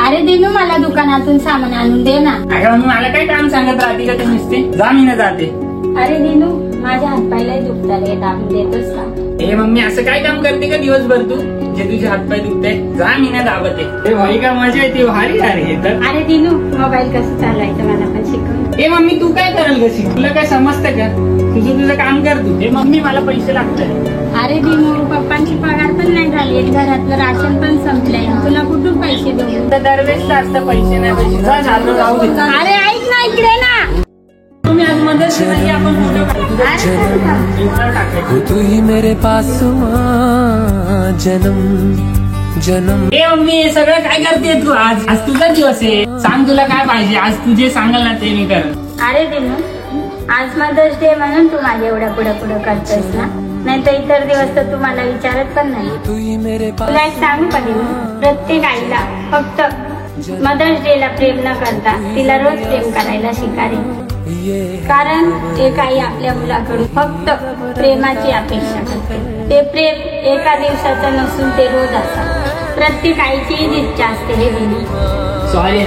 अरे दिनू, मला दुकानातून सामान आणून दे ना. अगं मम्मी, मला काय काम सांगत राहते का ते नुसते? जा, मी ना जाते. अरे दिनू, माझ्या हातपायला दुखतात रे, दाबून देतोस का? ए मम्मी, असं काय काम करते का दिवसभर तू जे तुझे हातपाय दुखते? जा, मी ना दाबते. भाई का मजा येते भारी यार हे तर. अरे दिनू, मोबाईल कसं चालवायचं मला पण शिकव. ए मम्मी, तू काय कराल कशी? तुला काय समजतं का? तुझं काम कर तू. ए मम्मी, मला पैसे लागतात. अरे दिनू, पप्पांची पगार पण नाही झाली, घरातलं राशन पण संपलंय, तुला कुठून पैसे देऊ? तर दरवेळेस जास्त पैसे नाही पैसे. जा, झालं, जाऊ दे. अरे ऐक ना, इकडे ना. तुम्ही आज मदत नाही, आपण हो तू ही मेरे पास जन्म जन्म. ए मम्मी, हे सगळं काय करते तू? आज तुझा दिवस आहे. सांग, तुला काय पाहिजे? आज तू जे सांगाल ना ते मी कर. अरे दिनू, आज मदर्स डे म्हणून तू माझ्या एवढ्या पुढे करतोयस ना, नाही तर इतर दिवस तर तू मला विचारत पण नाही. तू ही मेरे पास. तुला एक सांगू का दिनू, प्रत्येक आईला फक्त मदर्स डे ला प्रेम न करता तिला रोज प्रेम करायला शिकावे. कारण एक आई आपल्या मुलाकडून फक्त प्रेमाची अपेक्षा करते. ते प्रेम एका दिवसाचं नसून ते रोज असतात. प्रत्येक आईची इच्छा असते हे दिनू. सॉरी.